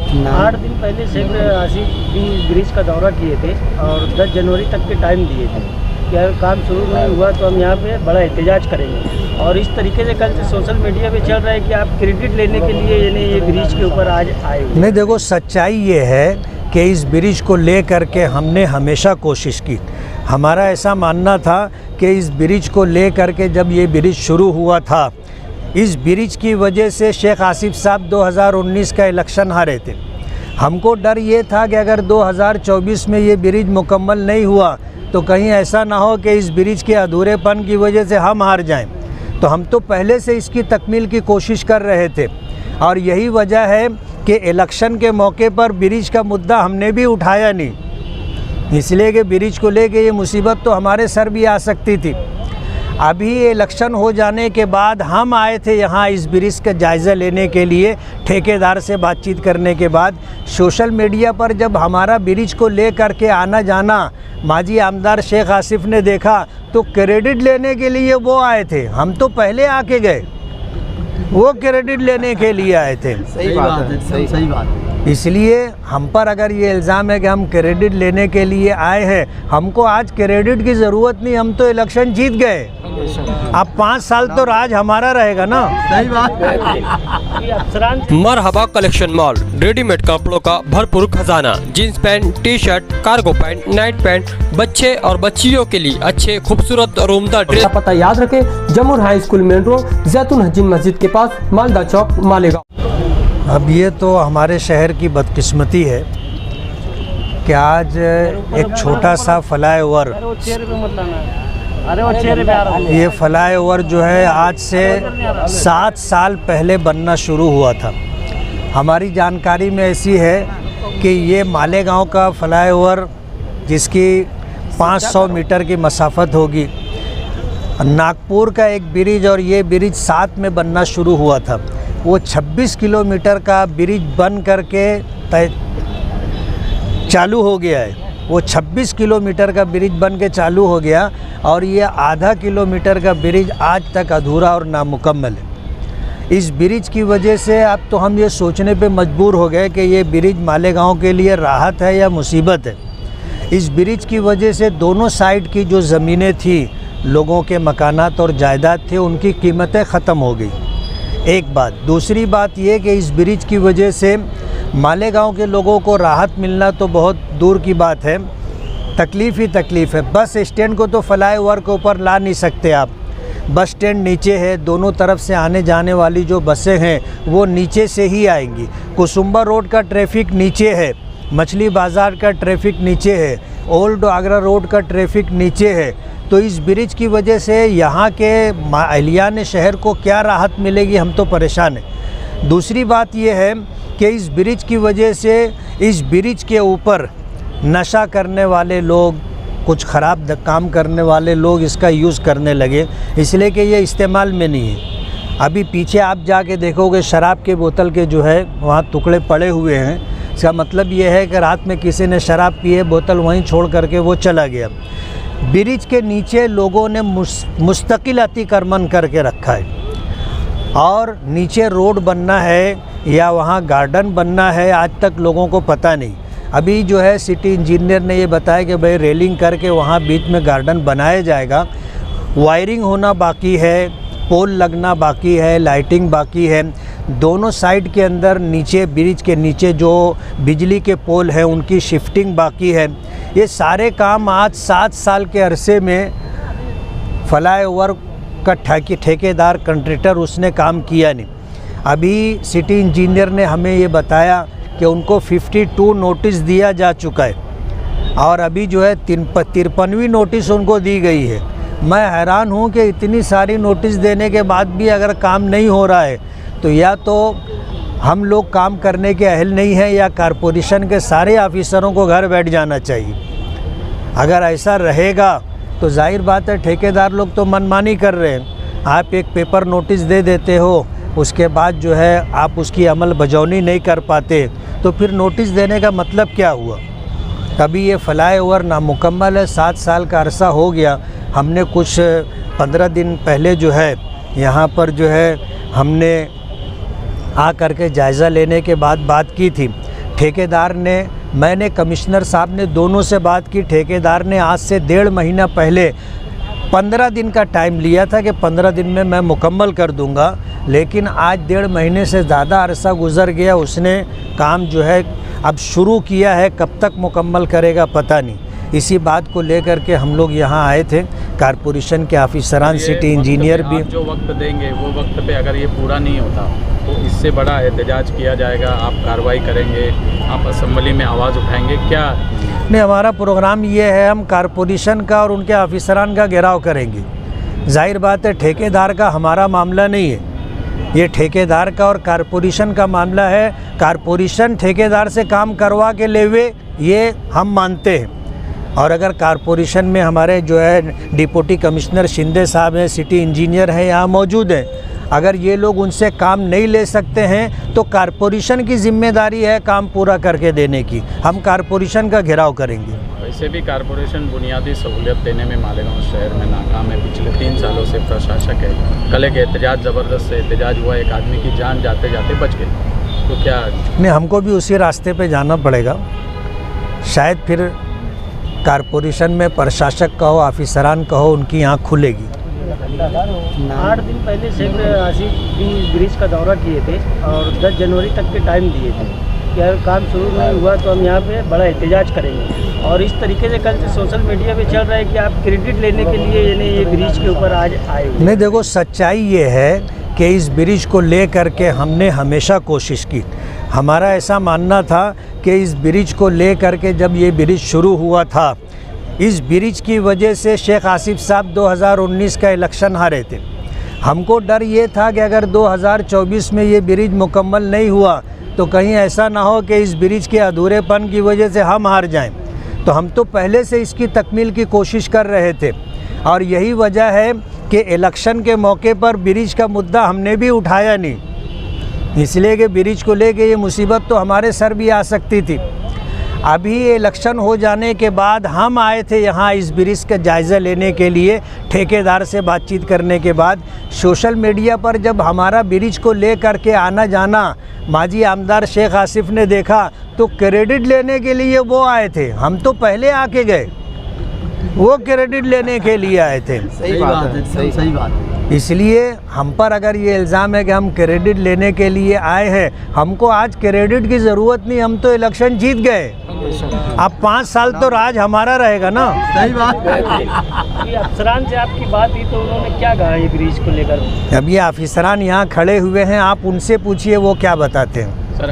8 दिन पहले शेख आसिफ भी ब्रिज का दौरा किए थे और 10 जनवरी तक के टाइम दिए थे कि अगर काम शुरू नहीं हुआ तो हम यहाँ पे बड़ा एहतजाज करेंगे। और इस तरीके से कल से सोशल मीडिया पे चल रहा है कि आप क्रेडिट लेने के लिए यानी ये ब्रिज के ऊपर आज आए हुए। नहीं, देखो सच्चाई ये है कि इस ब्रिज को ले करके हमने हमेशा कोशिश की। हमारा ऐसा मानना था कि इस ब्रिज को ले करके जब ये ब्रिज शुरू हुआ था, इस ब्रिज की वजह से शेख आसिफ साहब 2019 का इलेक्शन हारे थे। हमको डर ये था कि अगर 2024 में ये ब्रिज मुकम्मल नहीं हुआ तो कहीं ऐसा ना हो कि इस ब्रिज के अधूरेपन की वजह से हम हार जाएं। तो हम तो पहले से इसकी तकमील की कोशिश कर रहे थे और यही वजह है कि इलेक्शन के मौके पर ब्रिज का मुद्दा हमने भी उठाया नहीं, इसलिए कि ब्रिज को लेके ये मुसीबत तो हमारे सर भी आ सकती थी। अभी इलेक्शन हो जाने के बाद हम आए थे यहाँ इस ब्रिज का जायज़ा लेने के लिए, ठेकेदार से बातचीत करने के बाद सोशल मीडिया पर जब हमारा ब्रिज को ले करके आना जाना माजी आमदार शेख आसिफ ने देखा तो क्रेडिट लेने के लिए वो आए थे। हम तो पहले आके गए, वो क्रेडिट लेने के लिए आए थे। सही बात है, सही बात है। इसलिए हम पर अगर ये इल्ज़ाम है कि हम क्रेडिट लेने के लिए आए हैं, हमको आज क्रेडिट की ज़रूरत नहीं, हम तो इलेक्शन जीत गए। अब 5 साल तो राज हमारा रहेगा ना। सही बात है। मरहबा कलेक्शन मॉल, रेडीमेड कपड़ों का भरपूर खजाना, jeans pant, T shirt, cargo pant, night pant, बच्चे और बच्चियों के लिए अच्छे खूबसूरत और उम्दा ड्रेस। पता याद रखें, जमुर हाई स्कूल मेन रोड, जैतून हजीन मस्जिद के पास, मालदा चौक, मालेगांव। अब ये तो हमारे शहर की बदकिस्मती है कि आज एक छोटा सा फ्लाईओवर, ये फ्लाईओवर जो है आज से 7 साल पहले बनना शुरू हुआ था। हमारी जानकारी में ऐसी है कि ये मालेगांव का फ्लाईओवर जिसकी 500 मीटर की मसाफत होगी, नागपुर का एक ब्रिज और ये ब्रिज साथ में बनना शुरू हुआ था। वो 26 किलोमीटर का ब्रिज बन करके चालू हो गया है। वो 26 किलोमीटर का ब्रिज बन के चालू हो गया और ये आधा किलोमीटर का ब्रिज आज तक अधूरा और नामुकम्मल है। इस ब्रिज की वजह से अब तो हम ये सोचने पे मजबूर हो गए कि ये ब्रिज मालेगांव के लिए राहत है या मुसीबत है। इस ब्रिज की वजह से दोनों साइड की जो ज़मीनें थी, लोगों के मकानात और जायदाद थे, उनकी कीमतें ख़त्म हो गई। एक बात। दूसरी बात ये कि इस ब्रिज की वजह से मालेगांव के लोगों को राहत मिलना तो बहुत दूर की बात है, तकलीफ़ ही तकलीफ़ है। बस स्टैंड को तो फ्लाईओवर के ऊपर ला नहीं सकते आप, बस स्टैंड नीचे है, दोनों तरफ से आने जाने वाली जो बसें हैं वो नीचे से ही आएंगी। कुसुम्बा रोड का ट्रैफिक नीचे है, मछली बाज़ार का ट्रैफिक नीचे है, ओल्ड आगरा रोड का ट्रैफिक नीचे है। तो इस ब्रिज की वजह से यहाँ के अहलियान शहर को क्या राहत मिलेगी, हम तो परेशान हैं। दूसरी बात ये है कि इस ब्रिज की वजह से इस ब्रिज के ऊपर नशा करने वाले लोग, कुछ ख़राब काम करने वाले लोग इसका यूज़ करने लगे, इसलिए कि ये इस्तेमाल में नहीं है। अभी पीछे आप जाके देखोगे शराब के बोतल के जो है वहाँ टुकड़े पड़े हुए हैं। इसका मतलब ये है कि रात में किसी ने शराब पी है, बोतल वहीं छोड़ करके वो चला गया। ब्रिज के नीचे लोगों ने मुस्तकिल अतिक्रमण करके रखा है और नीचे रोड बनना है या वहाँ गार्डन बनना है, आज तक लोगों को पता नहीं। अभी जो है सिटी इंजीनियर ने ये बताया कि भाई रेलिंग करके वहाँ बीच में गार्डन बनाया जाएगा। वायरिंग होना बाकी है, पोल लगना बाकी है, लाइटिंग बाकी है। दोनों साइड के अंदर नीचे ब्रिज के नीचे जो बिजली के पोल हैं उनकी शिफ्टिंग बाकी है। ये सारे काम आज 7 साल के अरसे में फ्लाईओवर का ठेकेदार कंट्रैक्टर उसने काम किया नहीं। अभी सिटी इंजीनियर ने हमें ये बताया कि उनको 52 नोटिस दिया जा चुका है और अभी जो है 53वीं नोटिस उनको दी गई है। मैं हैरान हूँ कि इतनी सारी नोटिस देने के बाद भी अगर काम नहीं हो रहा है तो या तो हम लोग काम करने के अहल नहीं हैं या कारपोरेशन के सारे ऑफिसरों को घर बैठ जाना चाहिए। अगर ऐसा रहेगा तो जाहिर बात है ठेकेदार लोग तो मनमानी कर रहे हैं। आप एक पेपर नोटिस दे देते हो, उसके बाद जो है आप उसकी अमल बजौनी नहीं कर पाते, तो फिर नोटिस देने का मतलब क्या हुआ। अभी ये फ्लाईओवर नामुकम्मल है, 7 साल का अरसा हो गया। हमने कुछ 15 दिन पहले जो है यहाँ पर जो है हमने आ करके जायज़ा लेने के बाद बात की थी। ठेकेदार ने, मैंने, कमिश्नर साहब ने, दोनों से बात की। ठेकेदार ने आज से 1.5 महीना पहले 15 दिन का टाइम लिया था कि 15 दिन में मैं मुकम्मल कर दूंगा, लेकिन आज 1.5 महीने से ज़्यादा अरसा गुज़र गया। उसने काम जो है अब शुरू किया है, कब तक मुकम्मल करेगा पता नहीं। इसी बात को लेकर के हम लोग यहाँ आए थे। कारपोरेशन के ऑफिसरान, सिटी इंजीनियर भी, जो वक्त देंगे वो वक्त पे अगर ये पूरा नहीं होता तो इससे बड़ा एहतजाज किया जाएगा। आप कार्रवाई करेंगे, आप असेंबली में आवाज़ उठाएंगे क्या? नहीं, हमारा प्रोग्राम ये है, हम कारपोरेशन का और उनके ऑफिसरान का घेराव करेंगे। जाहिर बात है ठेकेदार का हमारा मामला नहीं है, ये ठेकेदार का और कारपोरेशन का मामला है। कारपोरेशन ठेकेदार से काम करवा के लेवे, ये हम मानते हैं। और अगर कारपोरेशन में हमारे जो है डिप्टी कमिश्नर शिंदे साहब हैं, सिटी इंजीनियर हैं, यहाँ मौजूद हैं, अगर ये लोग उनसे काम नहीं ले सकते हैं तो कारपोरेशन की जिम्मेदारी है काम पूरा करके देने की। हम कारपोरेशन का घेराव करेंगे। वैसे भी कारपोरेशन बुनियादी सहूलियत देने में मालेगांव शहर में नाकाम है। पिछले 3 सालों से प्रशासक है। कल एक एहतजाज, ज़बरदस्त एहतजाज हुआ, एक आदमी की जान जाते जाते बच गई, तो क्या नहीं, हमको भी उसी रास्ते पे जाना पड़ेगा। शायद फिर कारपोरेशन में प्रशासक कहो, ऑफिसरान कहो, उनकी आँख खुलेगी। 8 दिन पहले शेख आसिफ भी ब्रिज का दौरा किए थे और 10 जनवरी तक के टाइम दिए थे कि अगर काम शुरू नहीं हुआ तो हम यहाँ पे बड़ा एहतजाज करेंगे। और इस तरीके से कल से सोशल मीडिया पे चल रहा है कि आप क्रेडिट लेने के लिए यानी ये ब्रिज के ऊपर आज आए हुए। नहीं, देखो सच्चाई ये है कि इस ब्रिज को ले करके हमने हमेशा कोशिश की। हमारा ऐसा मानना था कि इस ब्रिज को ले करके जब ये ब्रिज शुरू हुआ था, इस ब्रिज की वजह से शेख आसिफ साहब 2019 का इलेक्शन हारे थे। हमको डर ये था कि अगर 2024 में ये ब्रिज मुकम्मल नहीं हुआ तो कहीं ऐसा ना हो कि इस ब्रिज के अधूरेपन की वजह से हम हार जाएं। तो हम तो पहले से इसकी तकमील की कोशिश कर रहे थे और यही वजह है कि इलेक्शन के मौके पर ब्रिज का मुद्दा हमने भी उठाया नहीं, इसलिए कि ब्रिज को लेके ये मुसीबत तो हमारे सर भी आ सकती थी। अभी इलेक्शन हो जाने के बाद हम आए थे यहाँ इस ब्रिज का जायज़ा लेने के लिए, ठेकेदार से बातचीत करने के बाद। सोशल मीडिया पर जब हमारा ब्रिज को ले कर के आना जाना माजी आमदार शेख आसिफ ने देखा तो क्रेडिट लेने के लिए वो आए थे। हम तो पहले आके गए, वो क्रेडिट लेने के लिए आए थे। सही बात है, सही बात है। इसलिए हम पर अगर ये इल्ज़ाम है कि हम क्रेडिट लेने के लिए आए हैं, हमको आज क्रेडिट की ज़रूरत नहीं, हम तो इलेक्शन जीत गए। अब 5 साल तो राज हमारा रहेगा ना। सही बात है। ये अफसरान से आपकी बात हुई तो उन्होंने क्या कहा ये ब्रिज को लेकर? अब ये ऑफिसरान यहाँ खड़े हुए हैं, आप उनसे पूछिए वो क्या बताते हैं। सर